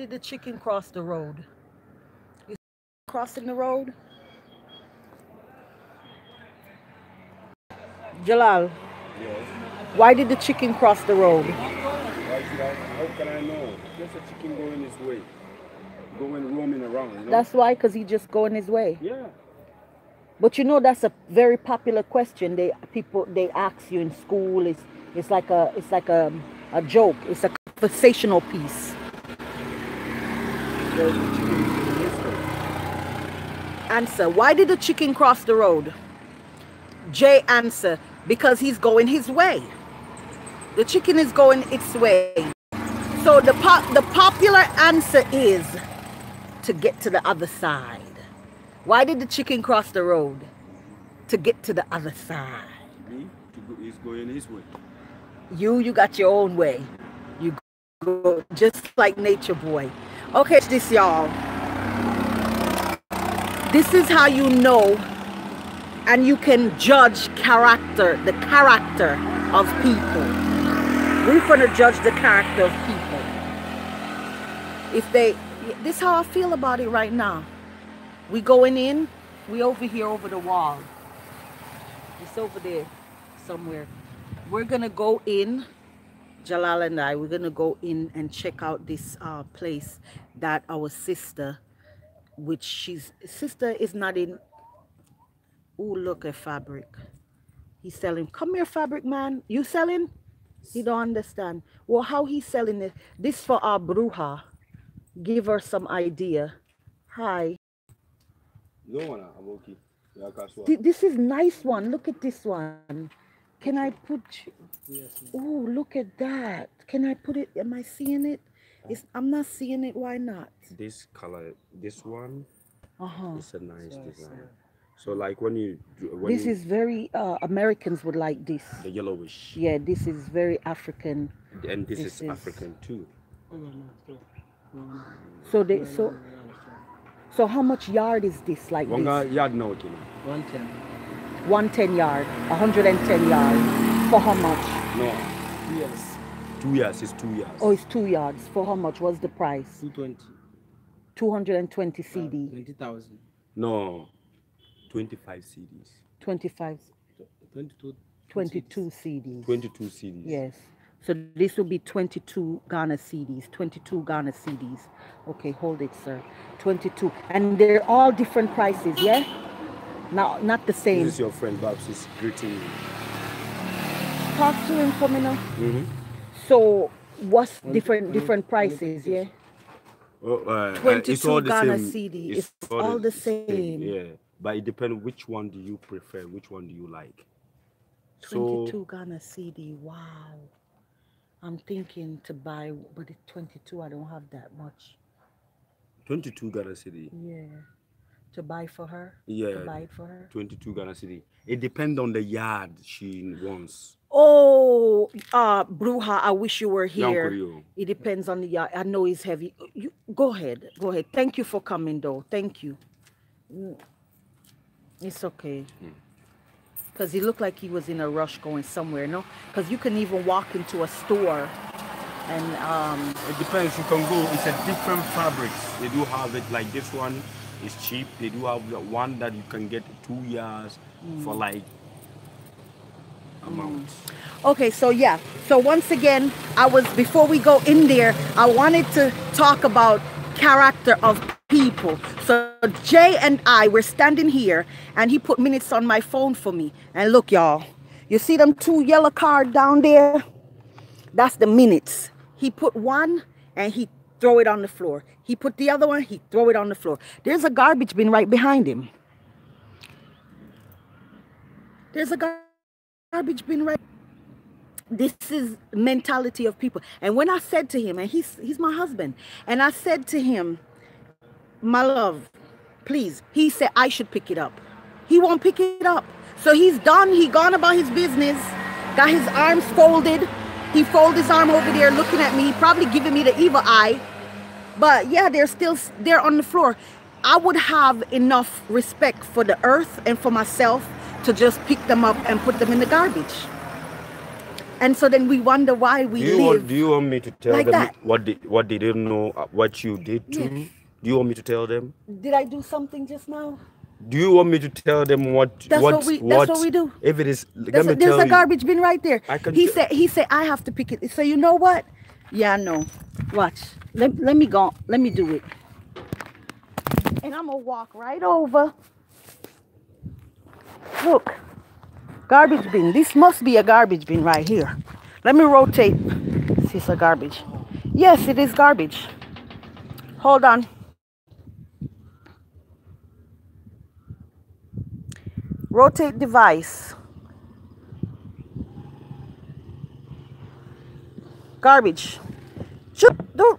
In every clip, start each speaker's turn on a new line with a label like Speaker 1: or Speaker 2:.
Speaker 1: Did the chicken cross the road? You crossing the road? Jalal,
Speaker 2: Yes.
Speaker 1: why did the chicken cross the road?
Speaker 2: Why should I? How can I know? Just a chicken going his way, going roaming around.
Speaker 1: That's why, because he just going his way.
Speaker 2: Yeah.
Speaker 1: But you know that's a very popular question. They ask you in school. It's like a joke. It's a conversational piece.
Speaker 2: Because the chicken is going this way.
Speaker 1: Answer: why did the chicken cross the road? J answer: because he's going his way. The chicken is going its way. So the popular answer is to get to the other side. Why did the chicken cross the road? To get to the other side.
Speaker 2: He's going his way.
Speaker 1: You got your own way. You go just like Nature Boy. Okay, this y'all. This is how you know and you can judge the character of people. We're going to judge the character of people. This is how I feel about it right now. We going in, we over here over the wall. It's over there somewhere. We're going to go in, Jalal and I, we're going to go in and check out this place that our sister, sister is not in. Oh, look at fabric. He's selling. Come here, fabric man. You selling? He don't understand. Well, how he selling it? This for our bruja. Give her some idea. Hi. This is nice one. Look at this one. Can I put? Oh, look at that. Can I put it? Am I seeing it? I'm not seeing it. Why not?
Speaker 2: This color, this one,
Speaker 1: it's
Speaker 2: a nice design. So like when you
Speaker 1: this is very Americans would like this.
Speaker 2: The yellowish.
Speaker 1: Yeah, this is very African.
Speaker 2: And this is African too.
Speaker 1: So how much yard is this like
Speaker 2: One
Speaker 1: this?
Speaker 2: yard now,
Speaker 3: 110.
Speaker 1: 110 yard, 110 yard. For how much?
Speaker 2: No.
Speaker 3: 2 years.
Speaker 2: 2 years, it's 2 years.
Speaker 1: Oh, it's 2 yards. For how much? What's the price?
Speaker 3: 220.
Speaker 1: 220 CD.
Speaker 3: 20,000.
Speaker 2: No. 25 CDs.
Speaker 1: 25.
Speaker 3: 22.
Speaker 1: 22 CDs.
Speaker 2: 22 CDs.
Speaker 1: Yes. So this will be 22 Ghana CDs. 22 Ghana CDs. Okay, hold it, sir. 22. And they're all different prices, yeah? Not the same.
Speaker 2: This is your friend Babs is greeting you.
Speaker 1: Talk to him for me now. So what's different prices, yeah? 22
Speaker 2: it's all the
Speaker 1: Ghana
Speaker 2: same.
Speaker 1: CD. It's all the same.
Speaker 2: Yeah. But it depends which one do you prefer, which one do you like.
Speaker 1: 22 Ghana CD, wow. I'm thinking to buy, but it's 22, I don't have that much.
Speaker 2: 22 Ghana CD.
Speaker 1: Yeah. To buy for her?
Speaker 2: Yeah.
Speaker 1: To buy it for her?
Speaker 2: 22 Ghana CD. It depends on the yard she wants.
Speaker 1: Oh, Bruja, I wish you were here.
Speaker 2: Yankurio.
Speaker 1: It depends on the yard. I know it's heavy. You go ahead. Go ahead. Thank you for coming, though. Thank you. It's okay. Because he looked like he was in a rush going somewhere, no? Because you can even walk into a store and...
Speaker 2: It depends. You can go. It's a different fabrics. They do have it like this one is cheap. They do have the one that you can get 2 years for like amount.
Speaker 1: Okay, so yeah. So once again, before we go in there, I wanted to talk about character of people. So Jay and I were standing here and he put minutes on my phone for me. And look, y'all, you see them 2 yellow cards down there? That's the minutes. He put one and he throw it on the floor. He put the other one, he throw it on the floor. There's a garbage bin right behind him. There's a garbage bin right. This is mentality of people. And when I said to him, and he's my husband, and I said to him, my love, please, he said I should pick it up. He won't pick it up. So he's done. He gone about his business, got his arms folded. He folded his arm over there looking at me, probably giving me the evil eye. But yeah, they're still there on the floor. I would have enough respect for the earth and for myself to just pick them up and put them in the garbage. And so then we wonder why we live.
Speaker 2: Do you want me to tell
Speaker 1: like
Speaker 2: them
Speaker 1: that.
Speaker 2: what they didn't know what you did to?
Speaker 1: Yes.
Speaker 2: Do you want me to tell them?
Speaker 1: Did I do something just now?
Speaker 2: Do you want me to tell them
Speaker 1: That's what we do.
Speaker 2: If it is,
Speaker 1: There's
Speaker 2: let me
Speaker 1: a
Speaker 2: tell you.
Speaker 1: garbage bin right there.
Speaker 2: I can
Speaker 1: He said I have to pick it. So you know what? Yeah, no. Watch. Let me go. Let me do it. And I'm gonna walk right over. Look. Garbage bin. This must be a garbage bin right here. Let me rotate. This is a garbage. Yes, it is garbage. Hold on. Rotate device. Garbage.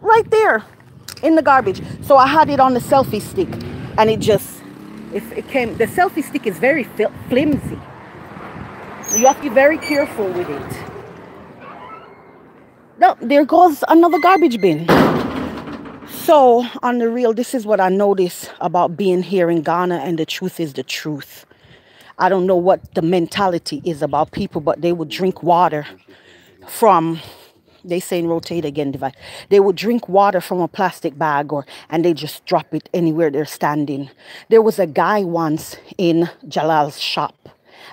Speaker 1: Right there in the garbage. So I had it on the selfie stick, and it just, if it came, the selfie stick is very flimsy. You have to be very careful with it. No, there goes another garbage bin. So on the real, this is what I notice about being here in Ghana, and the truth is the truth. I don't know what the mentality is about people, but they would drink water from, they say rotate again device. They would drink water from a plastic bag, and they just drop it anywhere they're standing. There was a guy once in Jalal's shop.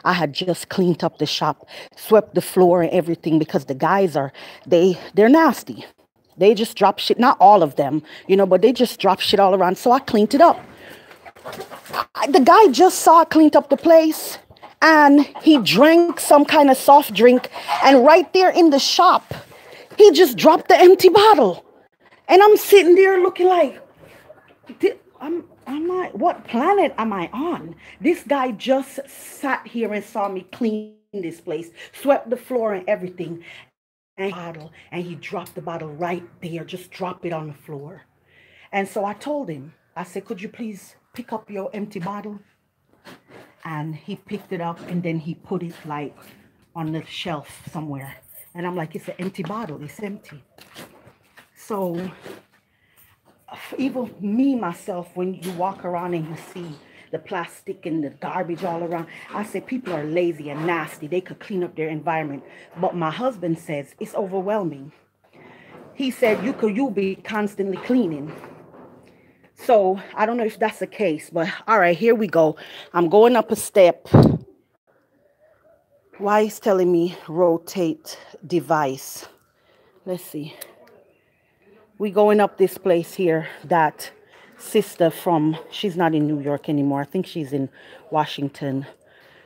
Speaker 1: I had just cleaned up the shop, swept the floor and everything, because the guys they're nasty. They just drop shit, not all of them, but they just drop shit all around. So I cleaned it up. The guy just saw I cleaned up the place, and he drank some kind of soft drink, and right there in the shop, he just dropped the empty bottle. And I'm sitting there looking like, what planet am I on? This guy just sat here and saw me clean this place, swept the floor and everything, and he dropped the bottle right there, just drop it on the floor. And so I told him, I said, could you please pick up your empty bottle? And he picked it up, and then he put it like on the shelf somewhere. And I'm like, it's an empty bottle, it's empty. So even me, myself, when you walk around and you see the plastic and the garbage all around, I say people are lazy and nasty. They could clean up their environment. But my husband says it's overwhelming. He said you'll be constantly cleaning. So I don't know if that's the case, but all right, here we go. I'm going up a step. Why is telling me rotate device? Let's see. We going up this place here that sister she's not in New York anymore. I think she's in Washington.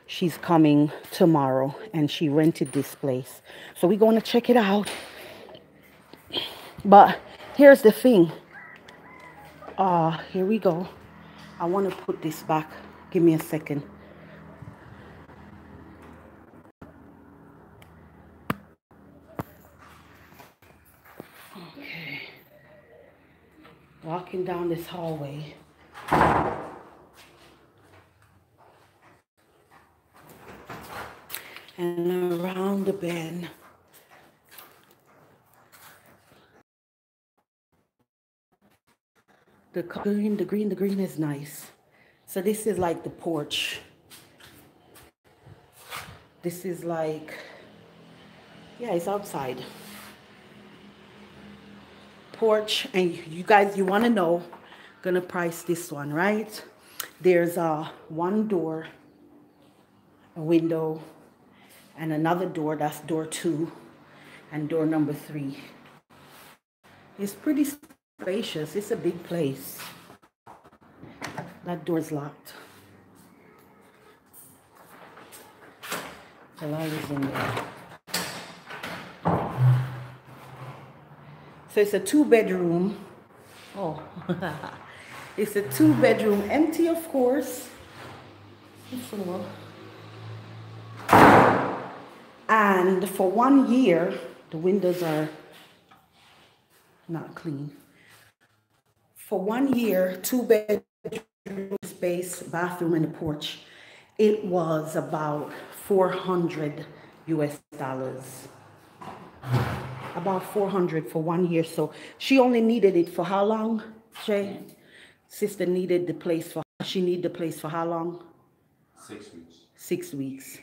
Speaker 1: She's coming tomorrow, and she rented this place. So we're going to check it out. But here's the thing. Here we go. I want to put this back. Give me a second. Okay. Walking down this hallway. And around the bend. The green is nice. So this is like the porch. This is like, yeah, it's outside. Porch, and you guys, you want to know, gonna price this one, right? There's one door, a window, and another door, that's door 2, and door number 3. It's pretty spacious. It's a big place. That door's locked. The light is in there. So it's a 2-bedroom. Oh, it's a 2-bedroom, empty, of course. And for 1 year, the windows are not clean. For 1 year, 2-bedroom space, bathroom, and a porch, it was about $400 US. About 400 for 1 year. So she only needed it for how long, Jay? Sister needed the place for, she needed the place for how long?
Speaker 2: 6 weeks.
Speaker 1: 6 weeks.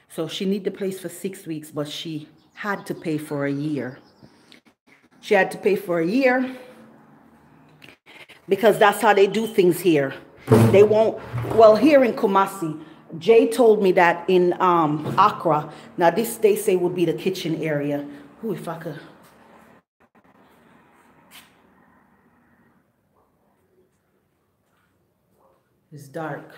Speaker 1: So she needed the place for 6 weeks, but had to pay for a year. She had to pay for a year because that's how they do things here. They won't, well, here in Kumasi, Jay told me that in Accra, now this they say would be the kitchen area. Who, if I could. It's dark.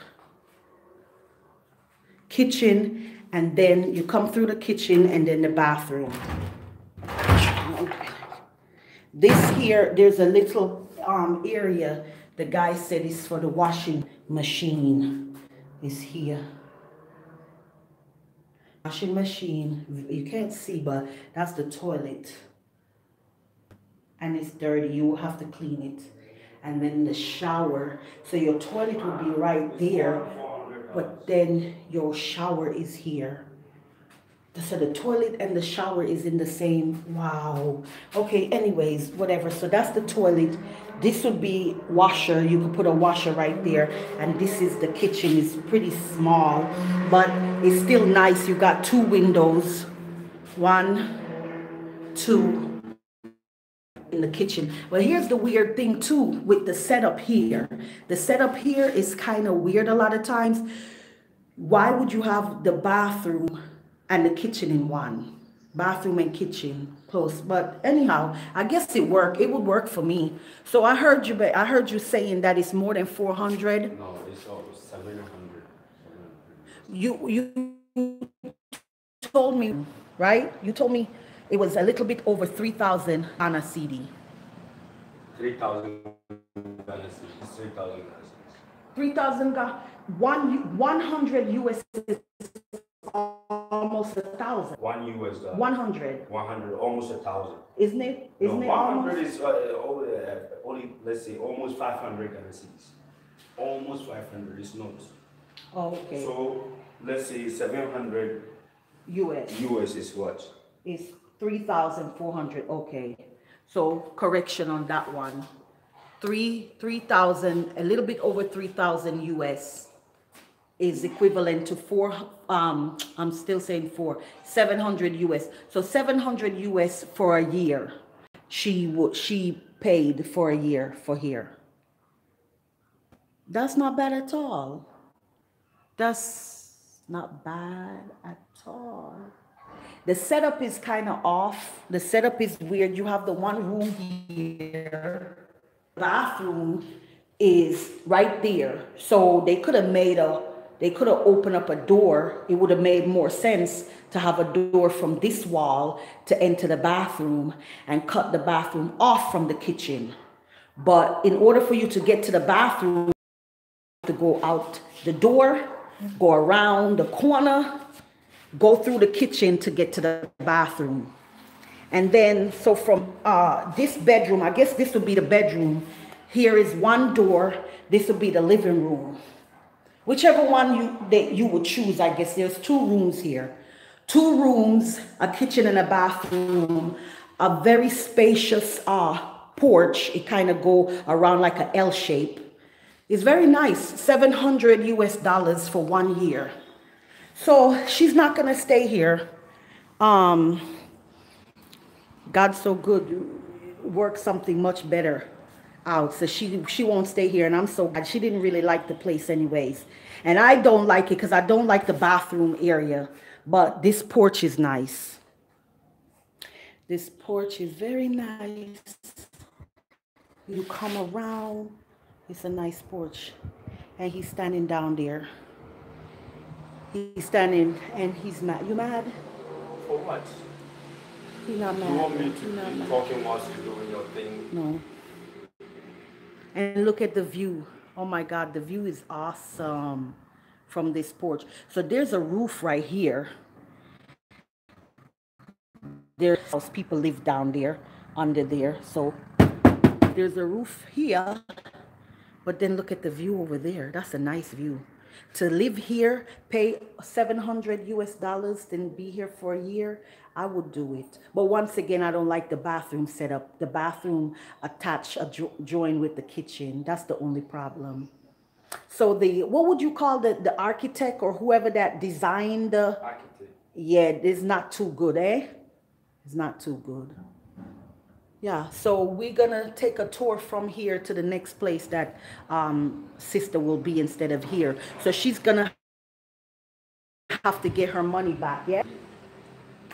Speaker 1: Kitchen, and then you come through the kitchen and then the bathroom. This here, there's a little area the guy said is for the washing machine. Is here. Washing machine, you can't see, but that's the toilet. And it's dirty, you will have to clean it. And then the shower, so your toilet would be right there, but then your shower is here. So the toilet and the shower is in the same, wow. Okay, anyways, whatever. So that's the toilet. This would be washer. You could put a washer right there. And this is the kitchen. It's pretty small, but it's still nice. You got 2 windows. 1, 2 in the kitchen. But here's the weird thing too with the setup here. The setup here is kind of weird a lot of times. Why would you have the bathroom and the kitchen in one? Bathroom and kitchen close. But anyhow, I guess it worked. It would work for me. So I heard you saying that it's more than 400.
Speaker 2: No, it's 700.
Speaker 1: You told me, right? You told me it was a little bit over 3,000 on a CD.
Speaker 2: 3,000 Ghana cedis. 3,000 Ghana cedis.
Speaker 1: 3,000 100 US is almost 1,000.
Speaker 2: $1.
Speaker 1: 100.
Speaker 2: 100, almost 1,000.
Speaker 1: Isn't it? Isn't it
Speaker 2: 100
Speaker 1: almost?
Speaker 2: is only, let's say, almost 500 Ghana cedis. Almost 500 is not.
Speaker 1: Oh, okay.
Speaker 2: So let's say 700 US is what?
Speaker 1: Is 3,400. Okay. So correction on that one. 3,000, a little bit over 3,000 US is equivalent to I'm still saying 700 US. So 700 US for a year. She paid for a year for here. That's not bad at all. That's not bad at all. The setup is kind of off. The setup is weird. You have the one room here. Bathroom is right there. So they could have opened up a door. It would have made more sense to have a door from this wall to enter the bathroom and cut the bathroom off from the kitchen. But in order for you to get to the bathroom, you have to go out the door, go around the corner, go through the kitchen to get to the bathroom. And then, so from this bedroom, I guess this would be the bedroom. Here is one door. This would be the living room. Whichever one you would choose, I guess. There's 2 rooms here. 2 rooms, a kitchen and a bathroom, a very spacious porch. It kind of go around like an L shape. It's very nice. $700 US for 1 year. So she's not going to stay here. God's so good, work something much better out. So she won't stay here, and I'm so glad. She didn't really like the place anyways. And I don't like it because I don't like the bathroom area. But this porch is nice. This porch is very nice. You come around. It's a nice porch. And he's standing down there. He's standing and he's mad. You mad?
Speaker 2: For what?
Speaker 1: He's not mad.
Speaker 2: You want me to be talking whilst you're doing your thing?
Speaker 1: No. And look at the view. Oh my God, the view is awesome from this porch. So there's a roof right here. There's people live down there, under there. So there's a roof here. But then look at the view over there. That's a nice view. To live here, pay $700 US, then be here for a year, I would do it. But once again, I don't like the bathroom setup. The bathroom attached, joined with the kitchen. That's the only problem. So what would you call the architect or whoever that designed the...
Speaker 2: Architect.
Speaker 1: Yeah, it's not too good, eh? It's not too good. Yeah, so we're gonna take a tour from here to the next place that sister will be instead of here. So she's gonna have to get her money back, yeah?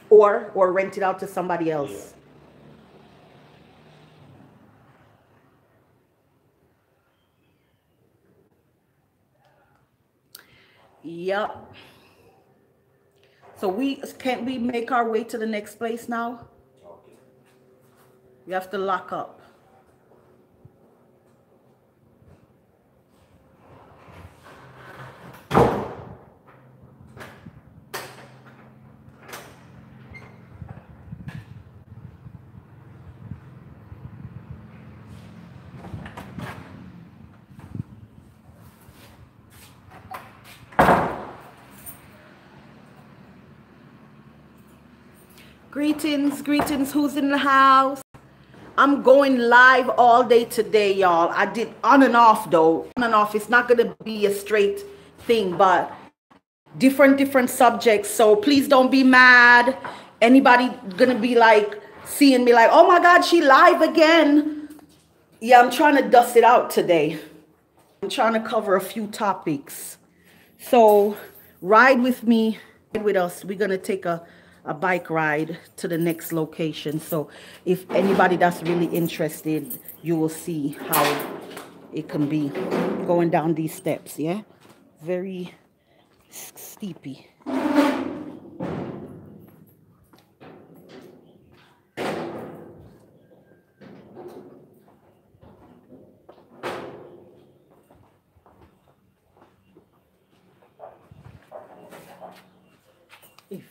Speaker 1: Or rent it out to somebody else. Yep. So can't we make our way to the next place now?
Speaker 2: Okay.
Speaker 1: We have to lock up. Greetings, greetings, who's in the house? I'm going live all day today, y'all. I did on and off though. On and off. It's not gonna be a straight thing, but different subjects. So please don't be mad. Anybody gonna be like seeing me like, oh my God, she live again. Yeah, I'm trying to dust it out today. I'm trying to cover a few topics. So ride with me, ride with us. We're gonna take a bike ride to the next location. So if anybody that's really interested, you will see how it can be going down these steps. Yeah, very steepy. If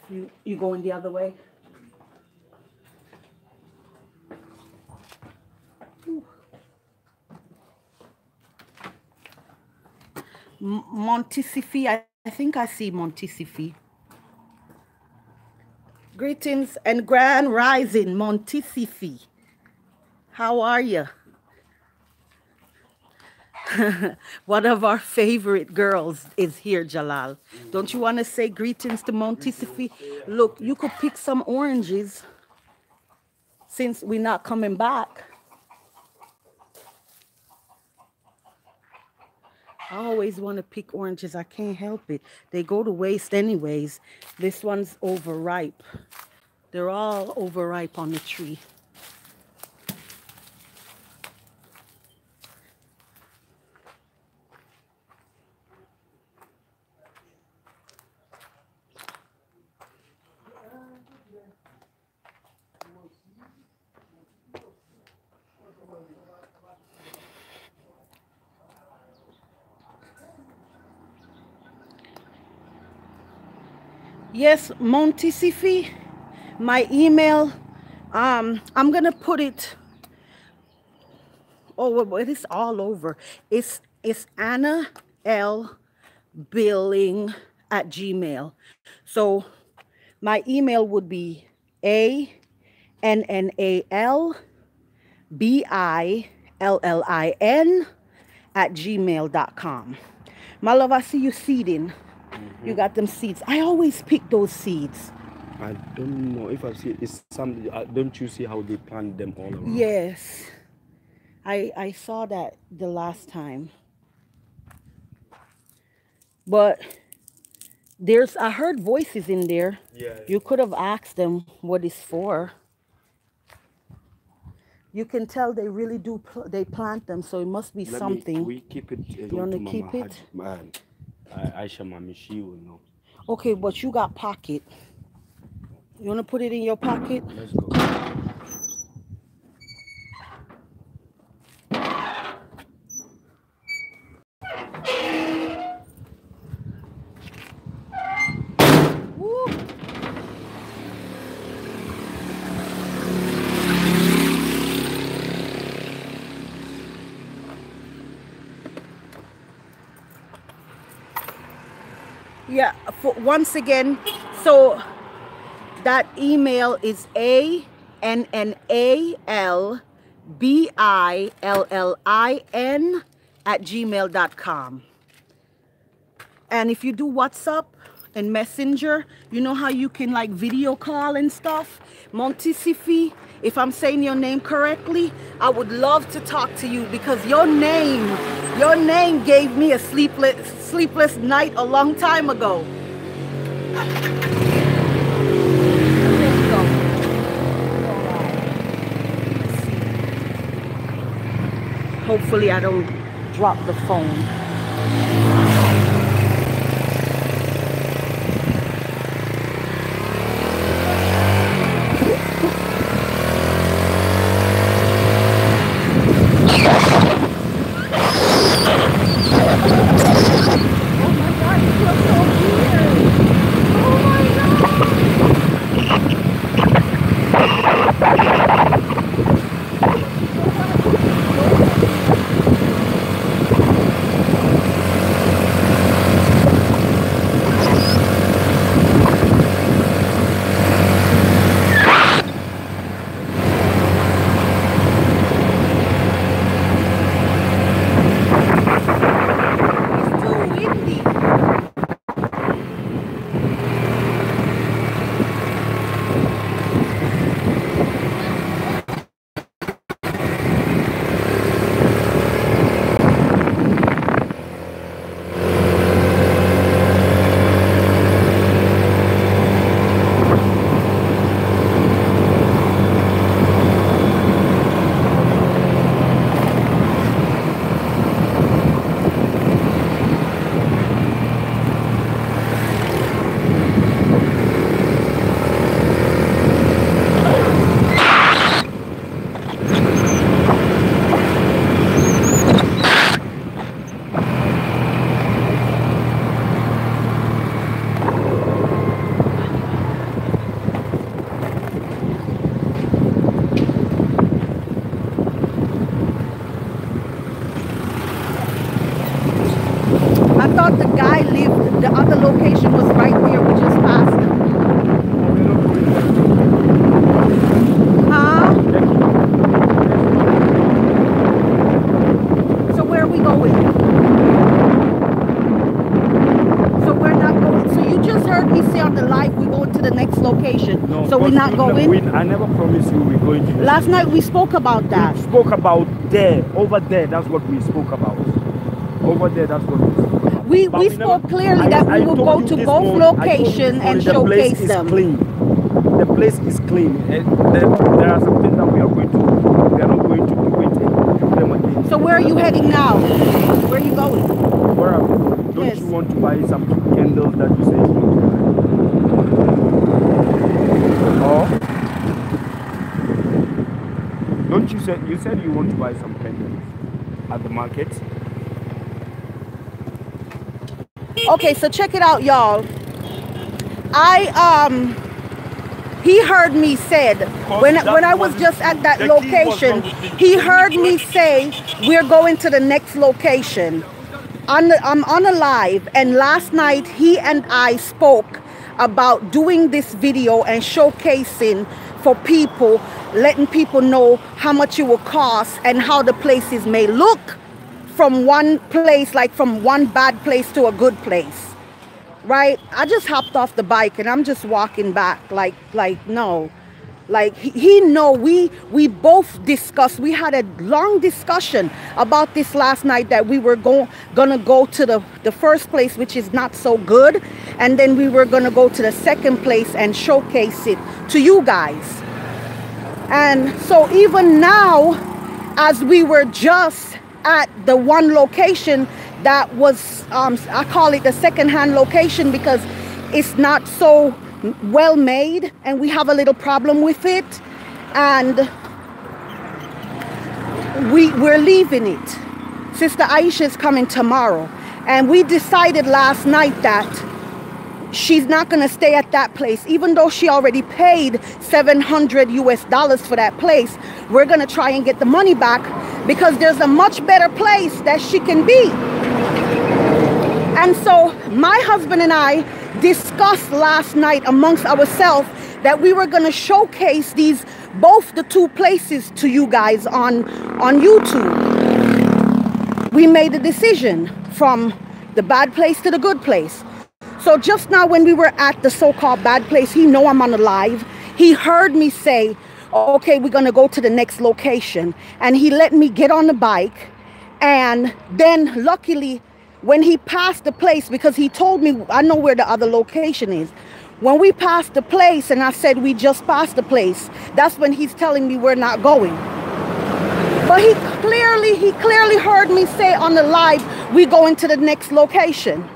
Speaker 1: you going the other way. Montesifi, I think I see Montesifi. Greetings and grand rising, Montesifi. How are you? One of our favorite girls is here, Jalal. Don't you want to say greetings to Montesifi? Look, you could pick some oranges since we're not coming back. I always want to pick oranges. I can't help it. They go to waste anyways. This one's overripe. They're all overripe on the tree. Yes, Montesifi, my email, I'm gonna put it, oh, it is all over. It's Anna L Billing at Gmail. So my email would be ANNALBILLIN at gmail.com. My love, I see you seeding. You got them seeds. I always pick those seeds.
Speaker 2: I don't know if I've seen it's some. Don't you see how they plant them all around?
Speaker 1: Yes, I saw that the last time. But I heard voices in there.
Speaker 2: Yeah.
Speaker 1: You could have asked them what it's for. You can tell they really do. They plant them, so it must be something.
Speaker 2: We keep it.
Speaker 1: You want to keep it?
Speaker 2: Man, Aisha, mommy, she will know.
Speaker 1: Okay, but you got pocket. You want to put it in your pocket?
Speaker 2: Let's go.
Speaker 1: Woo. Yeah, once again, so that email is ANNALBILLIN at gmail.com. And if you do WhatsApp, and Messenger. You know how you can like video call and stuff? Montisifi, if I'm saying your name correctly, I would love to talk to you because your name gave me a sleepless night a long time ago. There you go. Hopefully I don't drop the phone.
Speaker 2: No,
Speaker 1: so we're not going?
Speaker 2: I never promised you we're going to.
Speaker 1: Last night we spoke about that.
Speaker 2: We spoke about there, over there. That's what we spoke about. Over there, that's what we spoke about.
Speaker 1: We spoke clearly that we will go to both locations and showcase them.
Speaker 2: The place is clean. There are some things that we are going to. We are not going to do them again.
Speaker 1: So where are you heading now? Where are you going?
Speaker 2: Where are we? Don't you want to buy some candles that you said you want to buy? Or don't you said you want to buy some candles at the market?
Speaker 1: Okay, so check it out, y'all. He heard me said when I was just at that location, he heard me say we're going to the next location. I'm on a live, and last night he and I spoke about doing this video and showcasing for people, letting people know how much it will cost and how the places may look from one place, like from one bad place to a good place. Right? I just hopped off the bike and I'm just walking back no. Like he know we both discussed, we had a long discussion about this last night, that we were gonna go to the first place, which is not so good, and then we were gonna go to the second place and showcase it to you guys. And so even now, as we were just at the one location that was I call it the second-hand location because it's not so well made and we have a little problem with it, and we're leaving it. Sister Aisha is coming tomorrow, and we decided last night that she's not going to stay at that place. Even though she already paid $700 for that place, we're going to try and get the money back because there's a much better place that she can be. And so my husband and I discussed last night amongst ourselves that we were going to showcase both the two places to you guys on YouTube. We made a decision from the bad place to the good place. So just now when we were at the so-called bad place, he know I'm on the live. He heard me say, okay, we're going to go to the next location. And he let me get on the bike. And then luckily, when he passed the place, because he told me, I know where the other location is. When we passed the place and I said, we just passed the place, that's when he's telling me we're not going. But he clearly heard me say on the live, we going to the next location.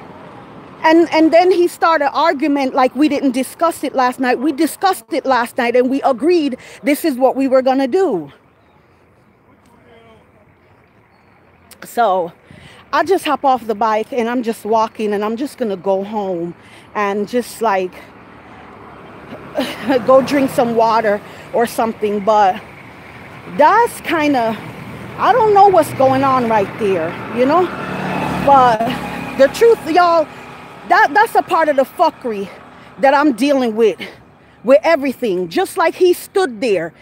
Speaker 1: And then he started argument like we didn't discuss it last night. We discussed it last night and we agreed this is what we were going to do. So I just hop off the bike and I'm just walking and I'm just going to go home and just like go drink some water or something. But that's kind of, I don't know what's going on right there, you know. But the truth, y'all, that's a part of the fuckery that I'm dealing with everything. Just like he stood there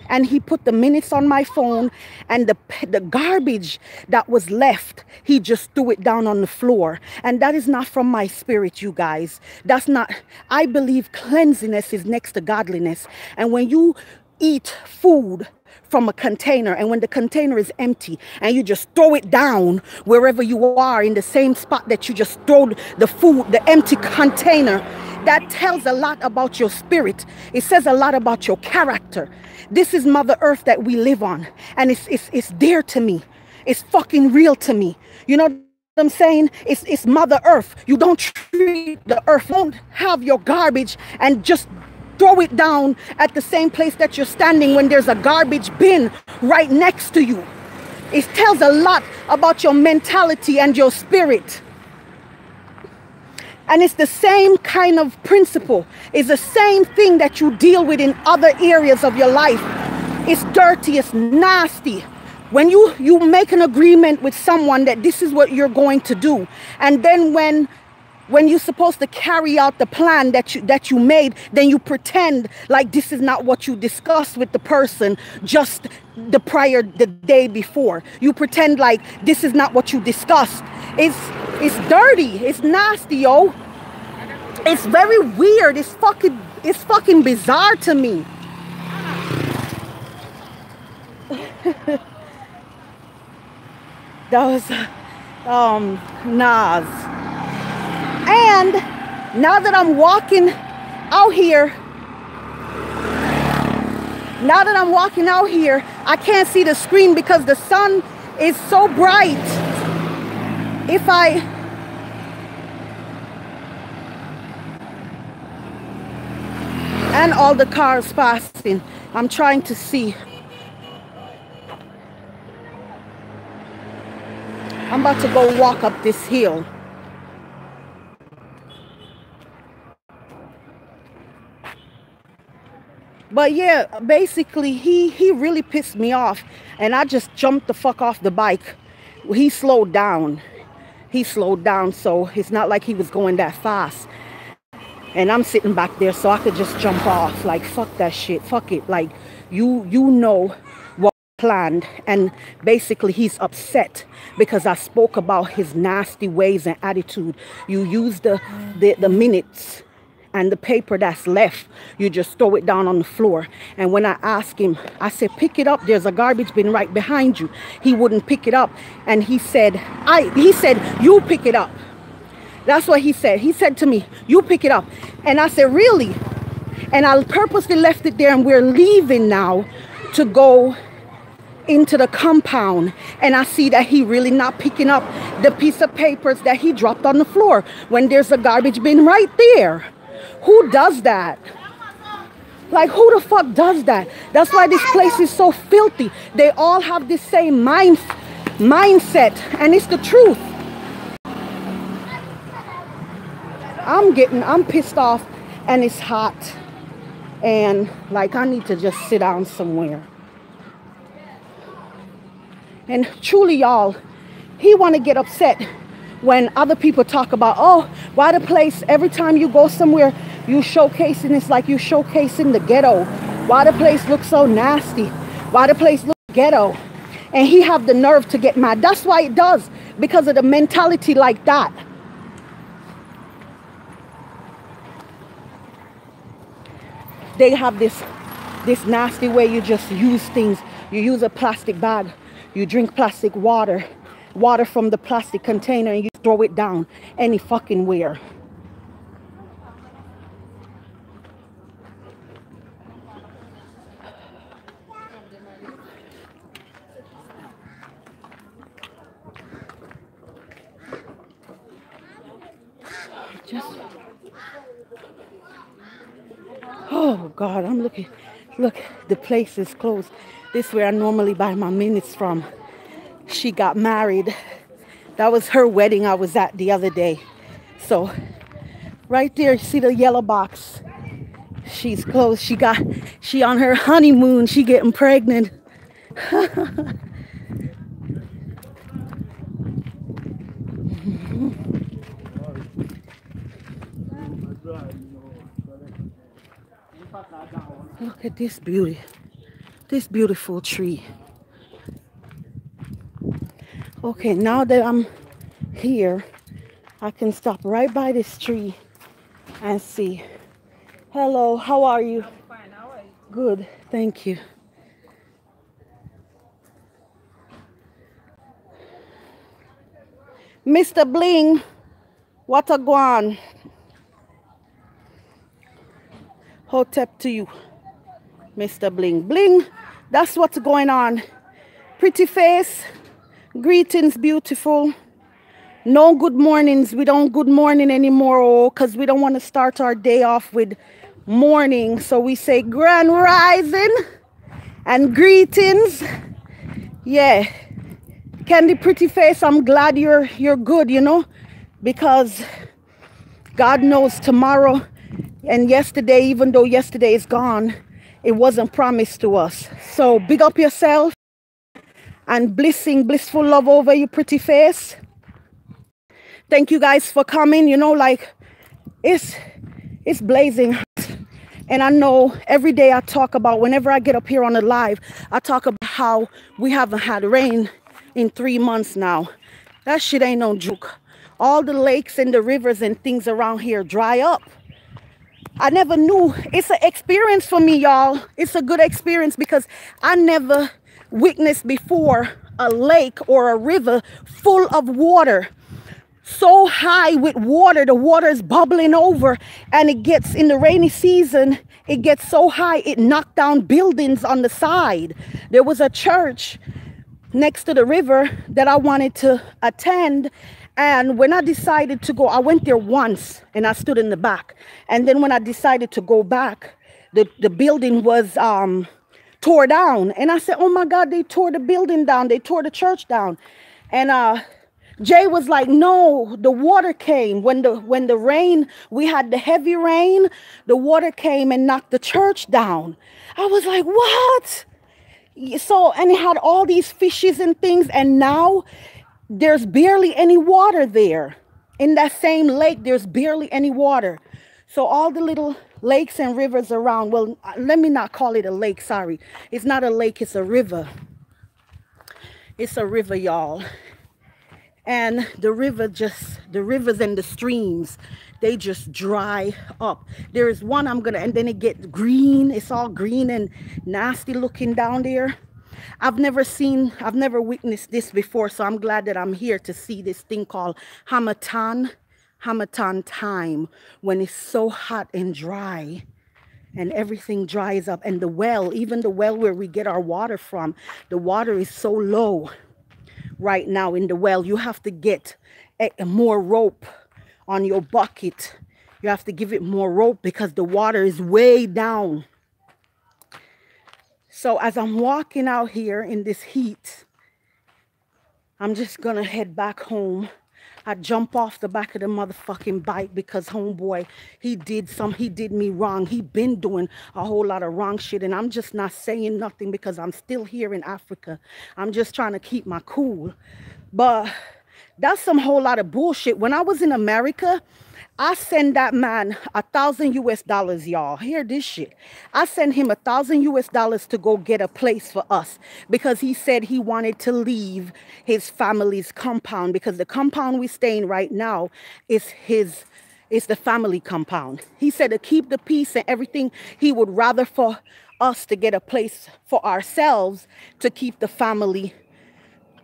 Speaker 1: and he put the minutes on my phone, and the garbage that was left, he just threw it down on the floor. And that is not from my spirit, you guys. That's not, I believe cleanliness is next to godliness. And when you eat food from a container, and when the container is empty and you just throw it down wherever you are in the same spot that you just throw the food, the empty container, that tells a lot about your spirit. It says a lot about your character. This is Mother Earth that we live on, and it's dear to me. It's fucking real to me. You know what I'm saying? It's Mother Earth. You don't treat the earth. Don't have your garbage and just throw it down at the same place that you're standing when there's a garbage bin right next to you. It tells a lot about your mentality and your spirit. And it's the same kind of principle. It's the same thing that you deal with in other areas of your life. It's dirty, it's nasty. When you make an agreement with someone that this is what you're going to do, and then when you're supposed to carry out the plan that you made, then you pretend like this is not what you discussed with the person just the day before. You pretend like this is not what you discussed. It's dirty. It's nasty, yo. It's very weird. It's fucking bizarre to me. That was Nas. And now that I'm walking out here, I can't see the screen because the sun is so bright. And all the cars passing, I'm trying to see. I'm about to go walk up this hill. But yeah, basically, he really pissed me off. And I just jumped the fuck off the bike. He slowed down. So it's not like he was going that fast. And I'm sitting back there so I could just jump off. Like, fuck that shit. Fuck it. Like, you know what planned. And basically, he's upset because I spoke about his nasty ways and attitude. You use the minutes and the paper that's left, you just throw it down on the floor. And when I asked him, I said, pick it up. There's a garbage bin right behind you. He wouldn't pick it up. And he said, you pick it up. That's what he said. He said to me, you pick it up. And I said, really? And I purposely left it there, and we're leaving now to go into the compound. And I see that he really not picking up the piece of papers that he dropped on the floor when there's a garbage bin right there. Who does that? Like, who the fuck does that? That's why this place is so filthy. They all have the same mindset, and it's the truth. I'm pissed off, and it's hot, and like I need to just sit down somewhere. And truly, y'all, he want to get upset when other people talk about, oh, why the place, every time you go somewhere, you showcasing, it's like you showcasing the ghetto. Why the place looks so nasty? Why the place looks ghetto? And he have the nerve to get mad. That's why it does, because of the mentality like that. they have this nasty way you just use things. You use a plastic bag, you drink plastic water from the plastic container, and you throw it down any fucking where. Just, oh God, I'm looking. Look, the place is closed. This is where I normally buy my minutes from. She got married. That was her wedding I was at the other day. So right there, you see the yellow box. She's closed. She on her honeymoon. She getting pregnant. Look at this beauty. This beautiful tree. Okay, now that I'm here, I can stop right by this tree and see. Hello, how are you?
Speaker 4: I'm fine. How are you?
Speaker 1: Good, thank you. Mr. Bling, what a guan? Hotep to you, Mr. Bling. Bling, that's what's going on. Pretty face, greetings, beautiful. No good mornings. We don't good morning anymore, because we don't want to start our day off with morning. So we say grand rising and greetings. Yeah. Candy pretty face, I'm glad you're good, you know, because God knows tomorrow and yesterday, even though yesterday is gone, it wasn't promised to us. So big up yourself and blissful love over your pretty face. Thank you guys for coming. You know, like it's blazing hot. And I know every day I talk about, whenever I get up here on the live, I talk about how we haven't had rain in 3 months now. That shit ain't no joke. All the lakes and the rivers and things around here dry up. I never knew. It's an experience for me, y'all. It's a good experience because I never witnessed before a lake or a river full of water. So high with water, the water is bubbling over, and it gets, in the rainy season, it gets so high it knocked down buildings on the side. There was a church next to the river that I wanted to attend, and when I decided to go, I went there once and I stood in the back, and then when I decided to go back, the building was tore down, and I said, oh my God, they tore the building down, they tore the church down. And Jay was like, no, the water came when the rain, we had the heavy rain, the water came and knocked the church down. I was like, what? So, and it had all these fishes and things, and now there's barely any water there. In that same lake, there's barely any water. So all the little lakes and rivers around, well, let me not call it a lake, sorry. It's not a lake, it's a river. It's a river, y'all. And the rivers and the streams, they just dry up. There is one and then it gets green. It's all green and nasty looking down there. I've never witnessed this before, so I'm glad that I'm here to see this thing called Hamatan time, when it's so hot and dry and everything dries up. And the well, even the well where we get our water from, the water is so low right now in the well. You have to get more rope on your bucket. You have to give it more rope because the water is way down. So as I'm walking out here in this heat, I'm just gonna head back home. I jump off the back of the motherfucking bike because homeboy, he did me wrong. He been doing a whole lot of wrong shit, and I'm just not saying nothing because I'm still here in Africa. I'm just trying to keep my cool. But that's some whole lot of bullshit. When I was in America, I send that man $1,000 US, y'all. Hear this shit. I sent him $1,000 US to go get a place for us because he said he wanted to leave his family's compound, because the compound we stay in right now is It's the family compound. He said to keep the peace and everything, he would rather for us to get a place for ourselves to keep the family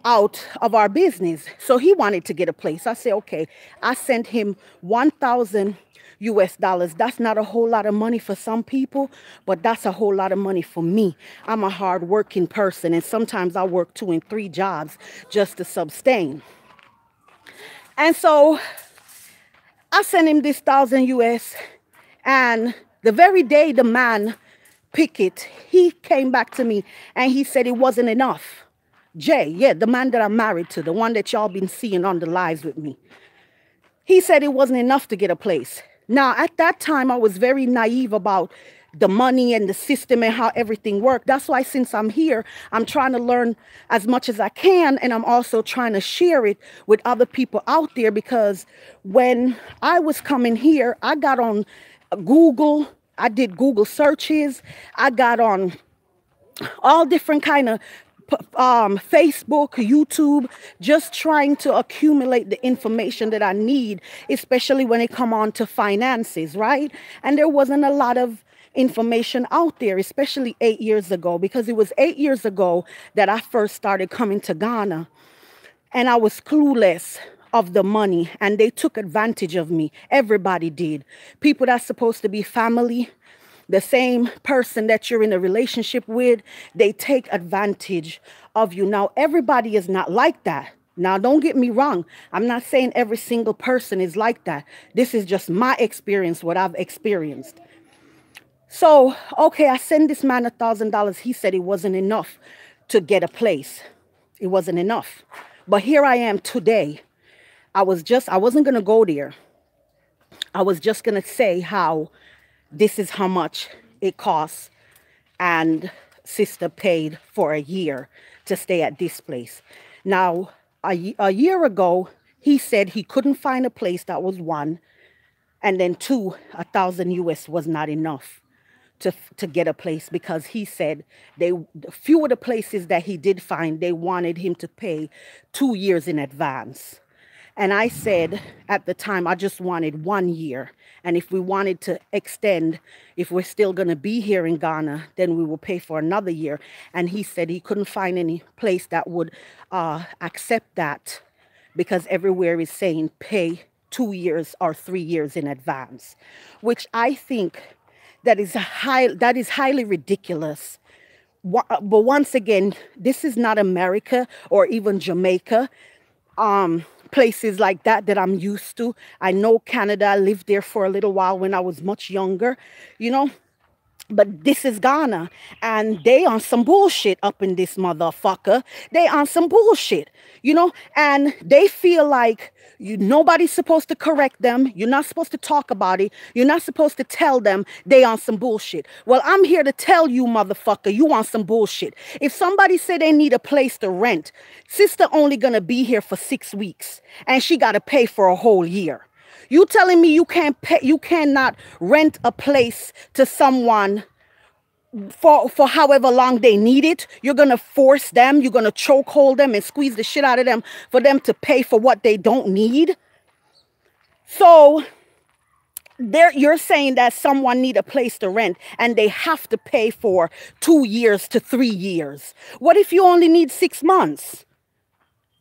Speaker 1: out of our business. So he wanted to get a place. I said, okay. I sent him 1,000 US dollars. That's not a whole lot of money for some people, but that's a whole lot of money for me. I'm a hard-working person, and sometimes I work 2 and 3 jobs just to sustain. And so I sent him this 1,000 US, and the very day the man picked it, he came back to me and he said it wasn't enough. Jay, yeah, the man that I'm married to, the one that y'all been seeing on the lives with me. He said it wasn't enough to get a place. Now, at that time, I was very naive about the money and the system and how everything worked. That's why since I'm here, I'm trying to learn as much as I can, and I'm also trying to share it with other people out there, because when I was coming here, I got on Google, I did Google searches, I got on all different kind of Facebook, YouTube, just trying to accumulate the information that I need, especially when it come on to finances, right? And there wasn't a lot of information out there, especially 8 years ago, because it was 8 years ago that I first started coming to Ghana, and I was clueless of the money, and they took advantage of me. Everybody did. People that's supposed to be family, the same person that you're in a relationship with, they take advantage of you. Now, everybody is not like that. Now, don't get me wrong. I'm not saying every single person is like that. This is just my experience, what I've experienced. So, okay, I sent this man $1,000. He said it wasn't enough to get a place. It wasn't enough. But here I am today. I wasn't going to go there. I was just going to say how this is how much it costs, and sister paid for a year to stay at this place. Now, a year ago, he said he couldn't find a place, that was one, and then two, 1,000 US was not enough to get a place, because he said few of the places that he did find, they wanted him to pay 2 years in advance. And I said at the time, I just wanted 1 year. And if we wanted to extend, if we're still going to be here in Ghana, then we will pay for another year. And he said he couldn't find any place that would accept that, because everywhere is saying pay 2 years or 3 years in advance, which I think that is highly ridiculous. But once again, this is not America or even Jamaica. Places like that I'm used to. I know Canada. I lived there for a little while when I was much younger, you know. But this is Ghana, and they on some bullshit up in this motherfucker. They on some bullshit, you know, and they feel like nobody's supposed to correct them. You're not supposed to talk about it. You're not supposed to tell them they on some bullshit. Well, I'm here to tell you, motherfucker, you on some bullshit. If somebody say they need a place to rent, sister only gonna be here for 6 weeks, and she gotta pay for a whole year. You telling me you can't pay, you cannot rent a place to someone for however long they need it? You're going to force them, you're going to chokehold them and squeeze the shit out of them for them to pay for what they don't need? So you're saying that someone need a place to rent and they have to pay for 2 years to 3 years. What if you only need 6 months?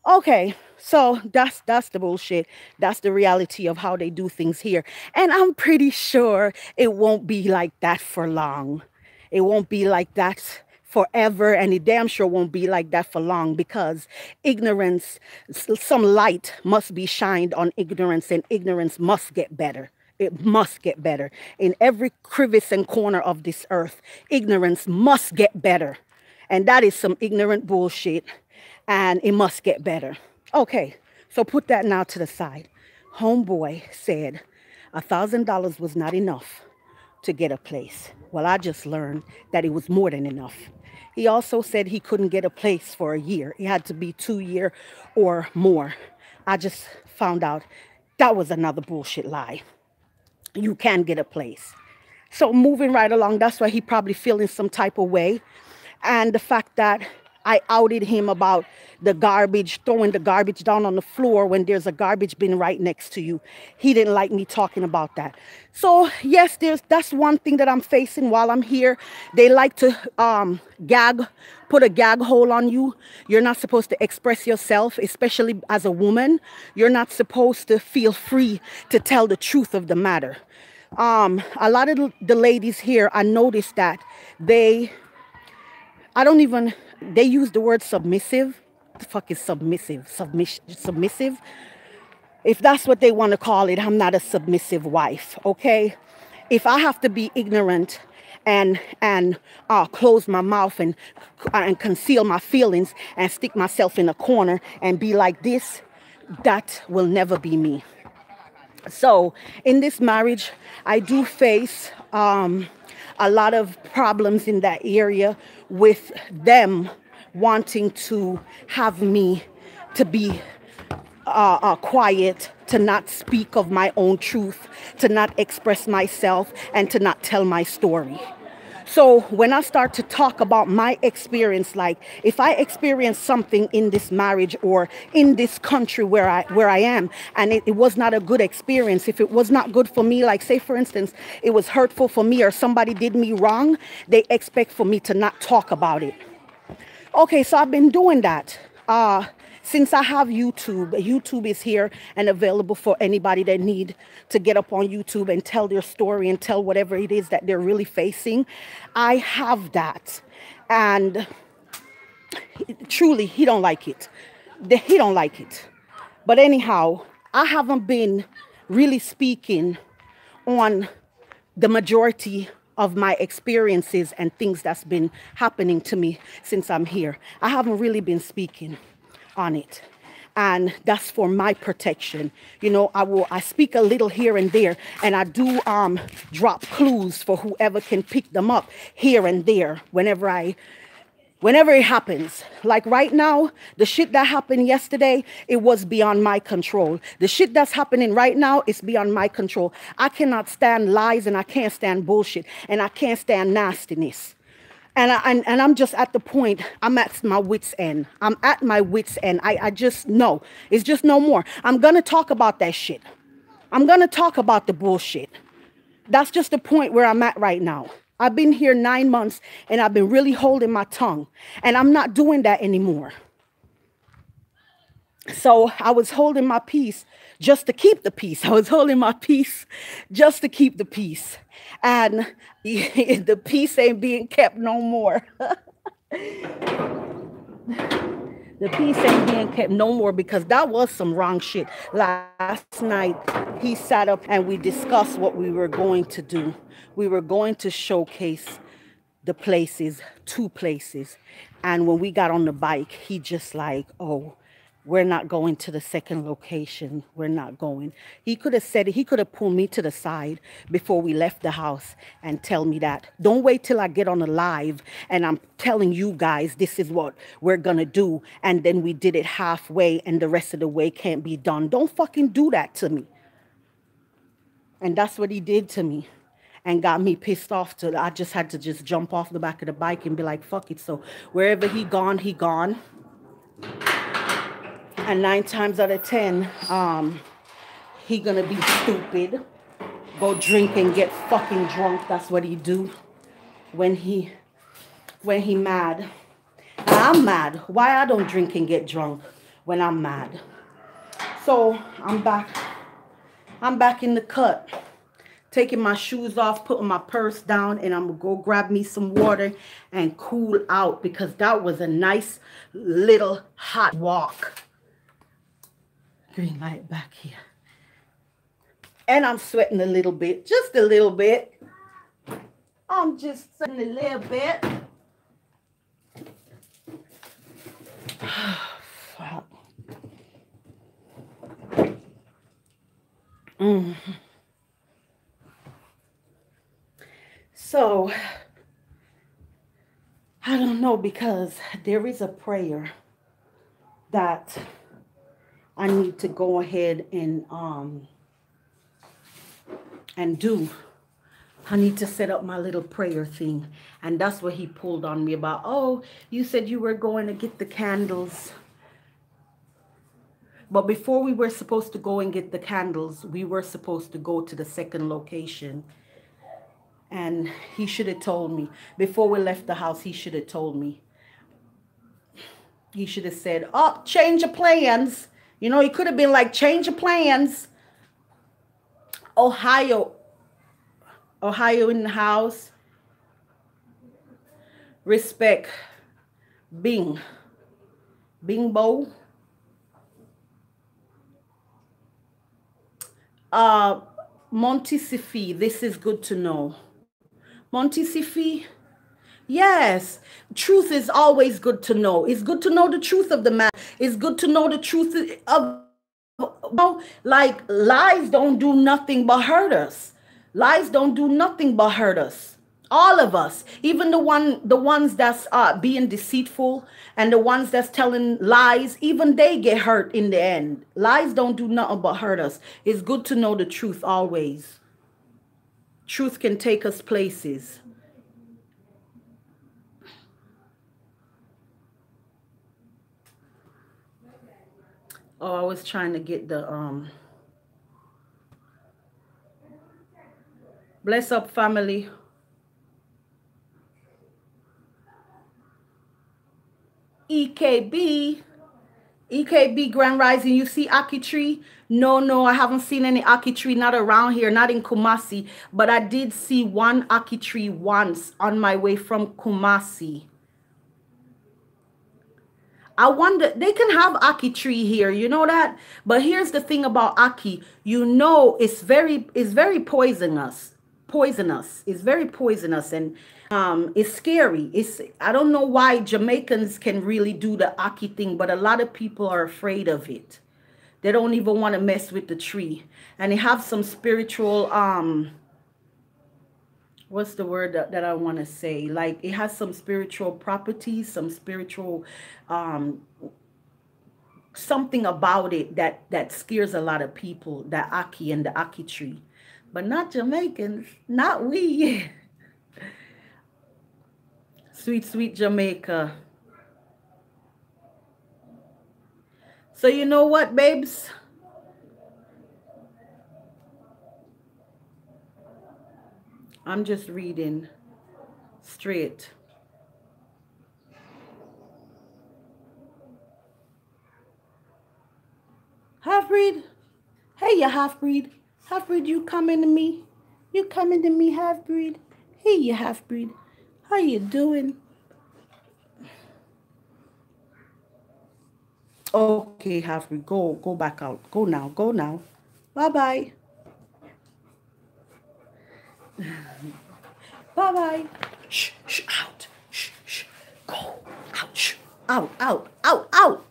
Speaker 1: Okay, so that's the bullshit. That's the reality of how they do things here. And I'm pretty sure it won't be like that for long. It won't be like that forever, and it damn sure won't be like that for long, because ignorance, some light must be shined on ignorance, and ignorance must get better. It must get better. In every crevice and corner of this earth, ignorance must get better. And that is some ignorant bullshit. And it must get better. Okay, so put that now to the side. Homeboy said $1,000 was not enough to get a place. Well, I just learned that it was more than enough. He also said he couldn't get a place for a year. It had to be 2 years or more. I just found out that was another bullshit lie. You can get a place. So moving right along, that's why he probably feeling some type of way. And the fact that I outed him about the garbage, throwing the garbage down on the floor when there's a garbage bin right next to you. He didn't like me talking about that. So yes, that's one thing that I'm facing while I'm here. They like to put a gag hole on you. You're not supposed to express yourself, especially as a woman. You're not supposed to feel free to tell the truth of the matter. A lot of the ladies here, I noticed that they use the word submissive. The fuck is submissive? Submissive? If that's what they want to call it, I'm not a submissive wife, okay? If I have to be ignorant and close my mouth and conceal my feelings and stick myself in a corner and be like this, that will never be me. So in this marriage, I do face a lot of problems in that area with them wanting to have me to be quiet, to not speak of my own truth, to not express myself, and to not tell my story. So when I start to talk about my experience, like if I experience something in this marriage or in this country where I am, and it was not a good experience, if it was not good for me, like say for instance, it was hurtful for me or somebody did me wrong, they expect for me to not talk about it. Okay, so I've been doing that. Since I have YouTube, YouTube is here and available for anybody that need to get up on YouTube and tell their story and tell whatever it is that they're really facing. I have that. And truly, he don't like it. He don't like it. But anyhow, I haven't been really speaking on the majority of my experiences and things that's been happening to me since I'm here. I haven't really been speaking on it, and that's for my protection. You know, I speak a little here and there, and I do drop clues for whoever can pick them up here and there whenever it happens. Like right now, the shit that happened yesterday, it was beyond my control. The shit that's happening right now is beyond my control. I cannot stand lies, and I can't stand bullshit, and I can't stand nastiness. And I'm just at the point, I'm at my wit's end. I'm at my wit's end. I just know. It's just no more. I'm going to talk about that shit. I'm going to talk about the bullshit. That's just the point where I'm at right now. I've been here 9 months, and I've been really holding my tongue. And I'm not doing that anymore. So I was holding my peace just to keep the peace. I was holding my peace just to keep the peace. And the peace ain't being kept no more. The peace ain't being kept no more because that was some wrong shit. Last night, he sat up and we discussed what we were going to do. We were going to showcase the places, 2 places. And when we got on the bike, he just like, oh, we're not going to the second location. We're not going. He could have said it. He could have pulled me to the side before we left the house and tell me that. Don't wait till I get on a live and I'm telling you guys this is what we're going to do. And then we did it halfway and the rest of the way can't be done. Don't fucking do that to me. And that's what he did to me. And got me pissed off. I just had to just jump off the back of the bike and be like, fuck it. So wherever he gone, he gone. And 9 times out of 10, he gonna be stupid, go drink and get fucking drunk. That's what he do when he mad. And I'm mad. Why I don't drink and get drunk when I'm mad? So I'm back in the cut, taking my shoes off, putting my purse down, and I'm gonna go grab me some water and cool out because that was a nice little hot walk. Green light back here. And I'm sweating a little bit. Just a little bit. I'm just sweating a little bit. Fuck. So, I don't know, because there is a prayer that I need to go ahead and do I need to set up my little prayer thing. And that's what he pulled on me about. Oh, you said you were going to get the candles. But before we were supposed to go and get the candles, we were supposed to go to the second location. And he should have told me. Before we left the house, he should have told me. He should have said, oh, change of plans. You know, he could have been like, change of plans. Ohio in the house. Respect. Bing. Bingbo. Montesifi, this is good to know. Montesifi, yes, truth is always good to know. It's good to know the truth of the matter. It's good to know the truth of, like, lies don't do nothing but hurt us. Lies don't do nothing but hurt us. All of us, even the ones that's being deceitful and the ones that's telling lies, even they get hurt in the end. Lies don't do nothing but hurt us. It's good to know the truth always. Truth can take us places. Oh, I was trying to get the bless up family. EKB Grand Rising. You see Aki tree? No, I haven't seen any Aki tree, not around here, not in Kumasi. But I did see one Aki tree once on my way from Kumasi. I wonder, they can have Aki tree here, you know that? But here's the thing about Aki. You know, it's very poisonous. It's very poisonous, and it's scary. I don't know why Jamaicans can really do the Aki thing, but a lot of people are afraid of it. They don't even want to mess with the tree. And they have some spiritual, what's the word that I want to say? Like, it has some spiritual properties, some spiritual, something about it that scares a lot of people, the Aki and the Aki tree. But not Jamaicans, not we. Sweet, sweet Jamaica. So you know what, babes? I'm just reading straight. Half-breed? Hey, you half-breed. Half-breed, you coming to me? You coming to me, half-breed? Hey, you half-breed. How you doing? Okay, half-breed, go back out. Go now. Bye-bye. Bye-bye. Shh, out. Shh. Go. Out, shh. Out.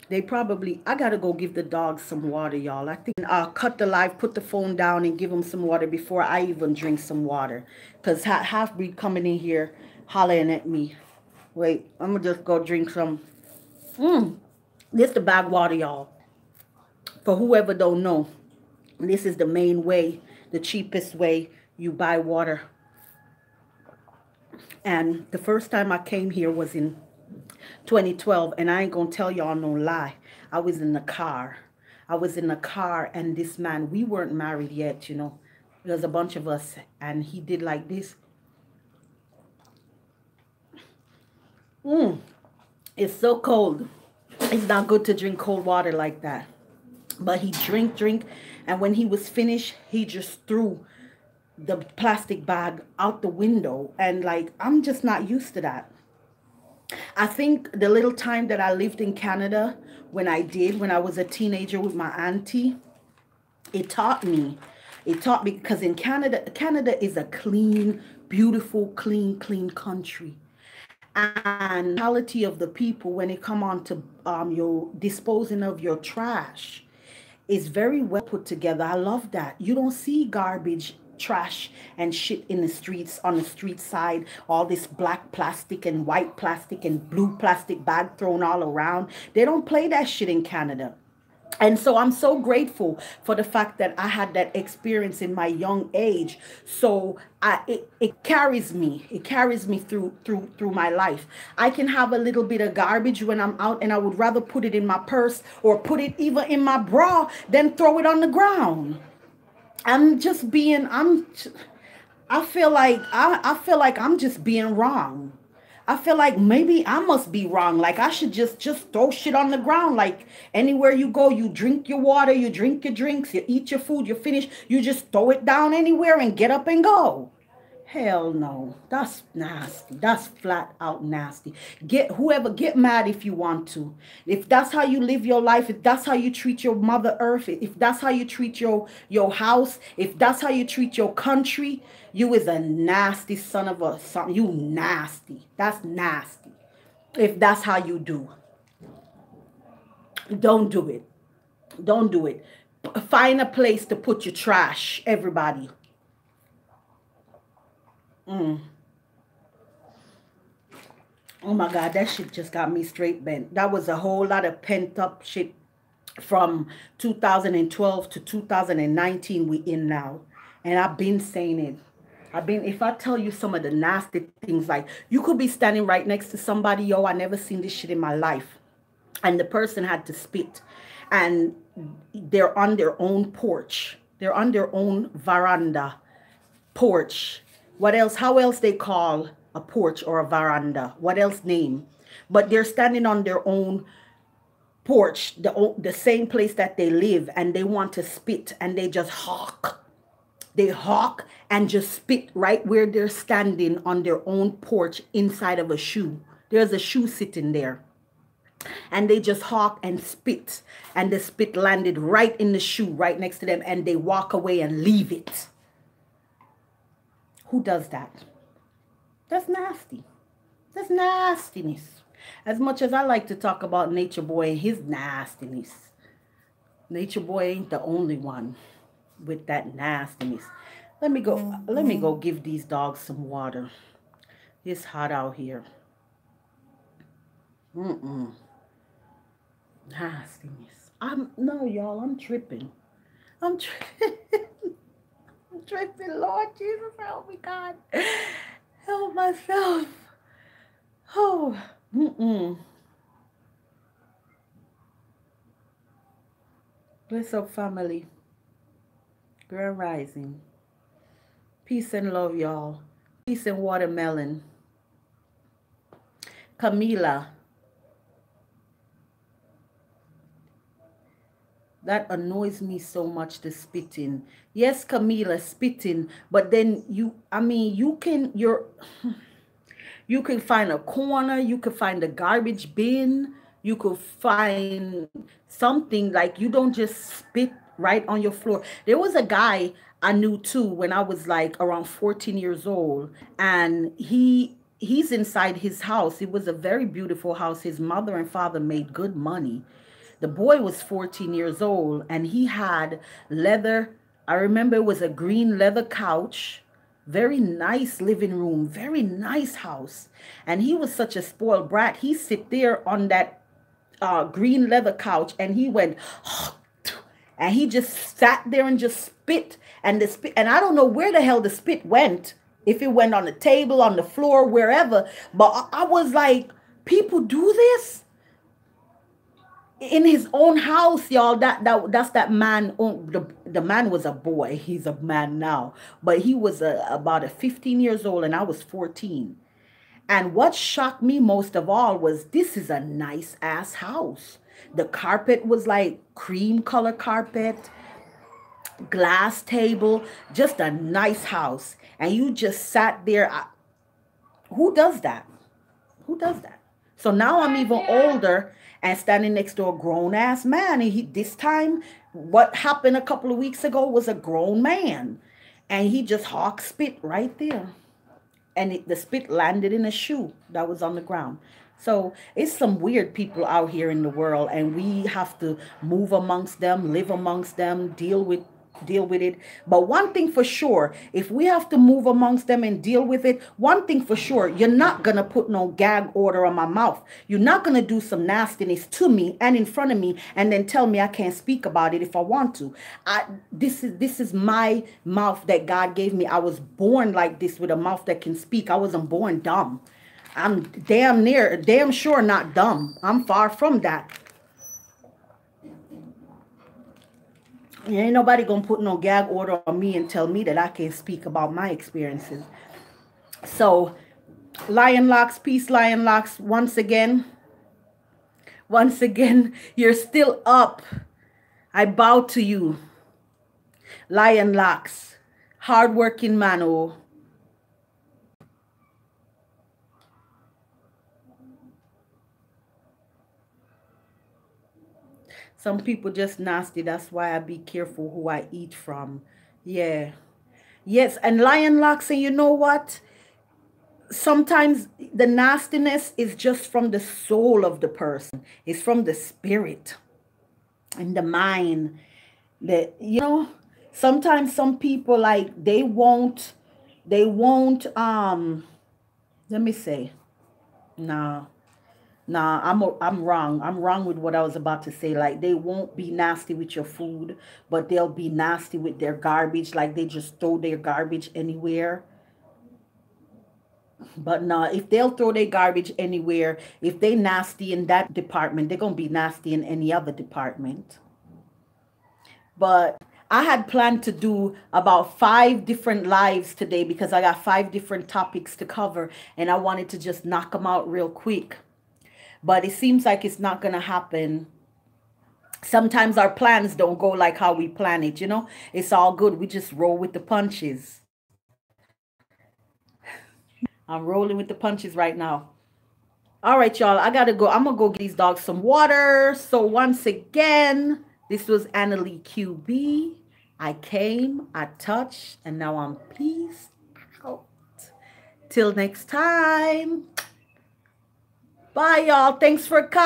Speaker 1: They probably, I gotta go give the dogs some water, y'all. I think I'll cut the live, put the phone down, and give them some water before I even drink some water. Because half-breed coming in here hollering at me. Wait, I'm gonna just go drink some. This the bag water, y'all. For whoever don't know, this is the main way, the cheapest way you buy water. And the first time I came here was in 2012, and I ain't gonna tell y'all no lie. I was in the car, and this man, we weren't married yet, you know. There's a bunch of us, and he did like this. It's so cold. It's not good to drink cold water like that. But he drink, and when he was finished, he just threw the plastic bag out the window. And like, I'm just not used to that. I think the little time that I lived in Canada, when I was a teenager with my auntie, it taught me because in Canada is a clean, beautiful, clean country. And the mentality of the people when it come on to your disposing of your trash is very well put together. I love that. You don't see garbage, trash and shit in the streets, on the street side, all this black plastic and white plastic and blue plastic bag thrown all around. They don't play that shit in Canada. And so I'm so grateful for the fact that I had that experience in my young age. So it carries me. It carries me through my life. I can have a little bit of garbage when I'm out, and I would rather put it in my purse or put it even in my bra than throw it on the ground. I'm just being I feel like I'm just being wrong. I feel like maybe I must be wrong. Like I should just throw shit on the ground. Like anywhere you go, you drink your water, you drink your drinks, you eat your food, you finish, you just throw it down anywhere and get up and go. Hell no. That's nasty. That's flat out nasty. Get mad if you want to. If that's how you live your life, if that's how you treat your mother earth, if that's how you treat your house, if that's how you treat your country, you is a nasty son of a son. You nasty. That's nasty. If that's how you do. Don't do it. Don't do it. Find a place to put your trash, everybody. Oh my God, that shit just got me straight bent. That was a whole lot of pent up shit from 2012 to 2019 we in now. And I've been saying it. If I tell you some of the nasty things, like you could be standing right next to somebody, yo, I never seen this shit in my life. And the person had to spit. And they're on their own porch. They're on their own veranda, porch. What else? How else they call a porch or a veranda? What else name? But they're standing on their own porch, the same place that they live, and they want to spit, and they just hawk. They hawk and just spit right where they're standing on their own porch inside of a shoe. There's a shoe sitting there. And they just hawk and spit. And the spit landed right in the shoe right next to them, and they walk away and leave it. Who does that? That's nasty. That's nastiness. As much as I like to talk about Nature Boy and his nastiness, Nature Boy ain't the only one with that nastiness. Let me go give these dogs some water. It's hot out here. Nastiness. No, y'all, I'm tripping. I'm tripping. Lord Jesus, help me, God. Help myself. Oh, Bless up, family. Grand Rising. Peace and love, y'all. Peace and watermelon. Camila. That annoys me so much, the spitting. Yes, Camila, spitting, but then you can find a corner, you could find a garbage bin, you could find something. Like, you don't just spit right on your floor. There was a guy I knew too when I was like around 14 years old, and he's inside his house. It was a very beautiful house. His mother and father made good money. The boy was 14 years old, and he had leather. I remember it was a green leather couch, very nice living room, very nice house. And he was such a spoiled brat. He sit there on that green leather couch, and he went, and he just sat there and just spit. And the spit, and I don't know where the hell the spit went. If it went on the table, on the floor, wherever. But I was like, people do this in his own house, y'all. That's that man. The man was a boy. He's a man now, but he was about 15 years old, and I was 14. And what shocked me most of all was, this is a nice ass house. The carpet was like cream color carpet, glass table, just a nice house. And you just sat there. Who does that? Who does that? So now I'm even older and standing next to a grown-ass man. And this time, what happened a couple of weeks ago was a grown man. And he just hawk spit right there. And the spit landed in a shoe that was on the ground. So it's some weird people out here in the world. And we have to move amongst them, live amongst them, deal with deal with it. But one thing for sure, if we have to move amongst them and deal with it, one thing for sure, you're not gonna put no gag order on my mouth. You're not gonna do some nastiness to me and in front of me and then tell me I can't speak about it if I want to. This is my mouth that God gave me. I was born like this, with a mouth that can speak. I wasn't born dumb. I'm damn sure not dumb. I'm far from that. Ain't nobody gonna put no gag order on me and tell me that I can't speak about my experiences. So, Lion Locks, peace, Lion Locks. Once again, you're still up. I bow to you, Lion Locks, hardworking man. Oh, some people just nasty. That's why I be careful who I eat from. Yeah. Yes, and Lion Locks, and you know what? Sometimes the nastiness is just from the soul of the person. It's from the spirit and the mind. That, you know, sometimes some people, like, they won't let me say, nah. Nah, I'm wrong. I'm wrong with what I was about to say. Like, they won't be nasty with your food, but they'll be nasty with their garbage. Like, they just throw their garbage anywhere. But nah, if they'll throw their garbage anywhere, if they nasty in that department, they're gonna be nasty in any other department. But I had planned to do about 5 different lives today because I got 5 different topics to cover, and I wanted to just knock them out real quick. But it seems like it's not going to happen. Sometimes our plans don't go like how we plan it, you know? It's all good. We just roll with the punches. I'm rolling with the punches right now. All right, y'all. I got to go. I'm going to go get these dogs some water. So once again, this was Annalie QB. I came, I touched, and now I'm peace out. Till next time. Bye, y'all. Thanks for coming.